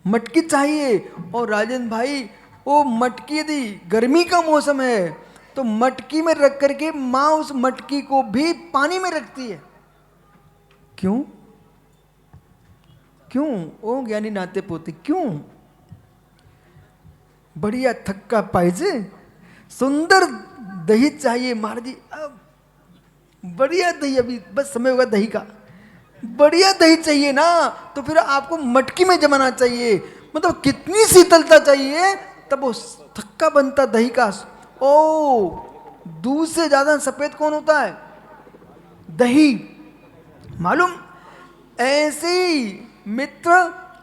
मटकी चाहिए। और राजन भाई, वो मटकी यदि गर्मी का मौसम है तो मटकी में रख करके माँ उस मटकी को भी पानी में रखती है। क्यों? क्यों? ओ ज्ञानी नाते पोते, क्यों? बढ़िया थक्का पाइजे, सुंदर दही चाहिए महाराज जी, अब बढ़िया दही, अभी बस समय होगा दही का, बढ़िया दही चाहिए ना, तो फिर आपको मटकी में जमाना चाहिए। मतलब कितनी शीतलता चाहिए तब वो थक्का बनता दही का। ओ, दूध से ज्यादा सफेद कौन होता है? दही। मालूम? ऐसे ही मित्र,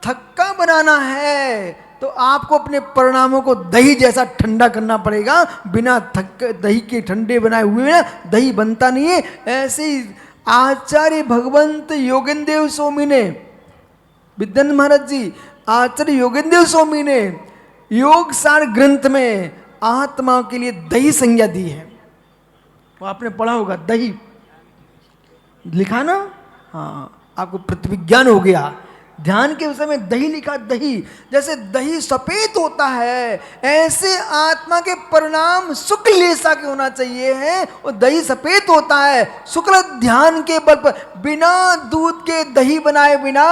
थक्का बनाना है तो आपको अपने परिणामों को दही जैसा ठंडा करना पड़ेगा। बिना दही के ठंडे बनाए हुए ना दही बनता नहीं है। ऐसे ही आचार्य भगवंत योगेंद्र स्वामी ने, विद्यानंद महाराज जी, आचार्य योगेंद्र स्वामी ने योग सार ग्रंथ में आत्मा के लिए दही संज्ञा दी है। वो आपने पढ़ा होगा, दही लिखा ना, हाँ, आपको प्रतिविज्ञान हो गया। ध्यान के विषय में दही लिखा, दही जैसे दही सफेद होता है ऐसे आत्मा के परिणाम शुक्ल जैसा के होना चाहिए है। और दही सफेद होता है शुक्ल ध्यान के बल पर। बिना दूध के दही बनाए बिना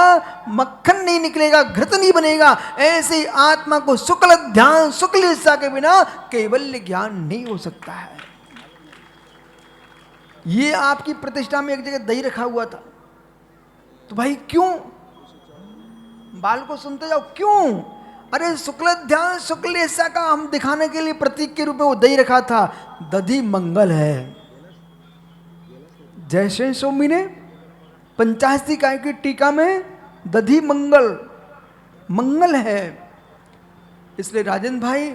मक्खन नहीं निकलेगा, घृत नहीं बनेगा। ऐसे आत्मा को शुक्ल ध्यान शुक्ल जैसा के बिना कैवल्य ज्ञान नहीं हो सकता है। ये आपकी प्रतिष्ठा में एक जगह दही रखा हुआ था, तो भाई क्यों? बाल को सुनते जाओ, क्यों? अरे शुक्ल ध्यान शुक्ल ऐसा का हम दिखाने के लिए प्रतीक के रूप में वो दही रखा था। दधि मंगल है। जयश्री स्वामी ने 85 काय की टीका में दधि मंगल मंगल है। इसलिए राजन भाई,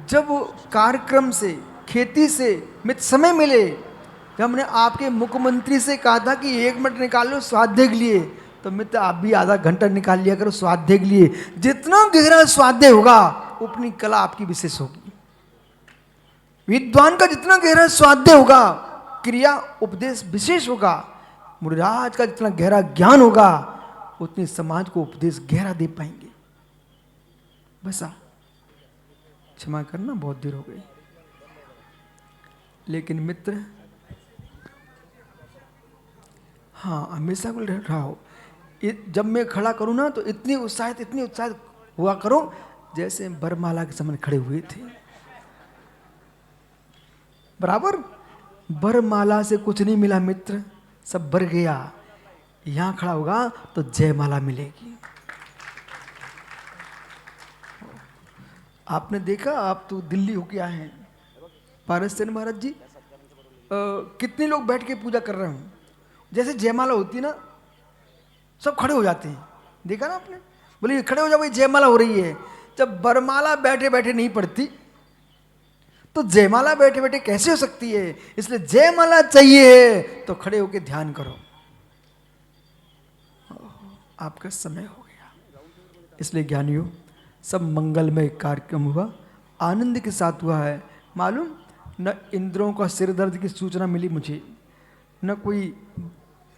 जब कार्यक्रम से खेती से मित्र समय मिले, जब हमने आपके मुख्यमंत्री से कहा था कि 1 मिनट निकाल लो स्वाध्याय के लिए, तो मित्र आप भी आधा घंटा निकाल लिया करो स्वाध्याय के लिए। जितना गहरा स्वाध्याय होगा उतनी कला आपकी विशेष होगी। विद्वान का जितना गहरा स्वाध्याय होगा क्रिया उपदेश विशेष होगा। मुनिराज का जितना गहरा ज्ञान होगा उतनी समाज को उपदेश गहरा दे पाएंगे। बस क्षमा करना, बहुत देर हो गई। लेकिन मित्र, हाँ, हमेशा को रहा हो। जब मैं खड़ा करूं ना तो इतनी उत्साहित हुआ करो जैसे बरमाला के समय खड़े हुए थे। बराबर बरमाला से कुछ नहीं मिला मित्र, सब बर गया। यहां खड़ा होगा तो जयमाला मिलेगी। आपने देखा, आप तो दिल्ली होके आए हैं, पारस सेन महाराज जी, कितने लोग बैठ के पूजा कर रहे हो। जैसे जयमाला होती ना, सब खड़े हो जाते हैं। देखा ना आपने? बोले खड़े हो जाओ भाई, जयमाला हो रही है। जब बरमाला बैठे बैठे नहीं पड़ती तो जयमाला बैठे बैठे कैसे हो सकती है? इसलिए जयमाला चाहिए तो खड़े होके ध्यान करो। आपका समय हो गया। इसलिए ज्ञानियों, सब मंगलमय कार्यक्रम हुआ, आनंद के साथ हुआ है। मालूम न इंद्रों का सिर दर्द की सूचना मिली मुझे, न कोई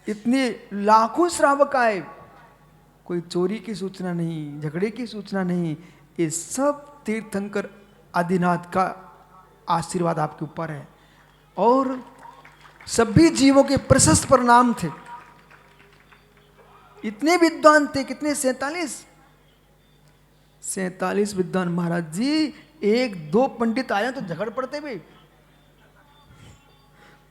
इतने लाखों श्रावक आए, कोई चोरी की सूचना नहीं, झगड़े की सूचना नहीं। ये सब तीर्थंकर आदिनाथ का आशीर्वाद आपके ऊपर है। और सभी जीवों के प्रशस्त प्रणाम थे। इतने विद्वान थे, कितने? 47 विद्वान महाराज जी। 1-2 पंडित आए तो झगड़ पड़ते भी,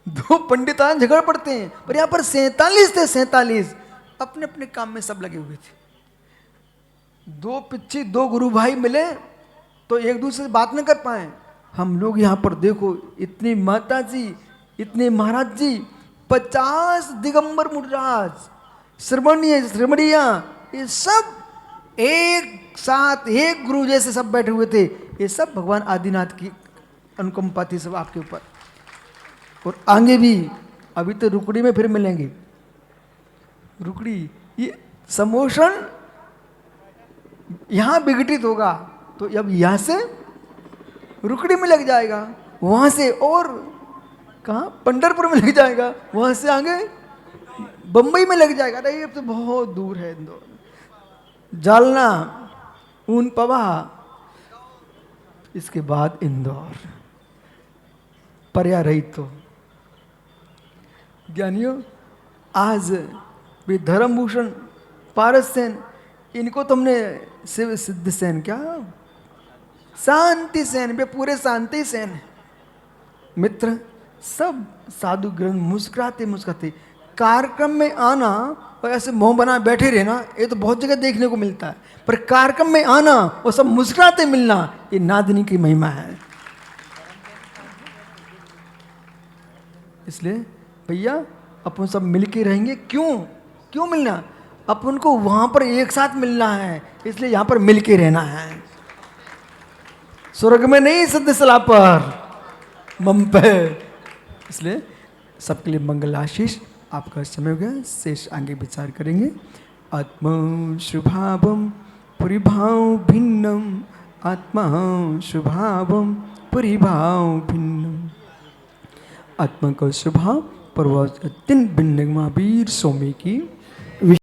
2 पंडित आए झगड़ पड़ते हैं, पर यहां पर 47 थे। 47 अपने अपने काम में सब लगे हुए थे। 2 पिच्छी 2 गुरु भाई मिले तो एक दूसरे से बात न कर पाए। हम लोग यहां पर देखो, इतनी माता जी, इतने महाराज जी, 50 दिगंबर मुनिराज, श्रमणिया, ये सब एक साथ एक गुरु जैसे सब बैठे हुए थे। ये सब भगवान आदिनाथ की अनुकंपा थी सब आपके ऊपर। और आगे भी, अभी तो रुकड़ी में फिर मिलेंगे। रुकड़ी, ये समोषण यहां विघटित होगा तो अब यहां से रुकड़ी में लग जाएगा, वहां से और कहाँ पंढरपुर में लग जाएगा, वहां से आगे बंबई में लग जाएगा। अरे ये तो बहुत दूर है। इंदौर, जालना, ऊन पवा, इसके बाद इंदौर, पर्या रही तो। ज्ञानियों, आज भी धर्मभूषण पारस सेन, इनको तुमने शिव सिद्ध सेन, क्या शांति सेन, वे पूरे शांति सेन है। मित्र, सब साधु ग्रंथ मुस्कुराते मुस्कुराते। कार्यक्रम में आना और ऐसे मुंह बना बैठे रहना, ये तो बहुत जगह देखने को मिलता है, पर कार्यक्रम में आना और सब मुस्कुराते मिलना, ये नादिनी की महिमा है। इसलिए भैया अपन सब मिलके रहेंगे। क्यों मिलना? अपन को वहां पर एक साथ मिलना है, इसलिए यहां पर मिलके रहना है। स्वर्ग में नहीं, सिद्धशला पर, मम पे। इसलिए सबके लिए मंगल आशीष। आपका समय हो गया, शेष आगे विचार करेंगे। आत्मा शुभावम परिभाव भिन्नम, आत्मा शुभावम परिभाव भिन्नम। आत्मा का स्वभाव परवास अत्यंत भिन्न महावीर स्वामी की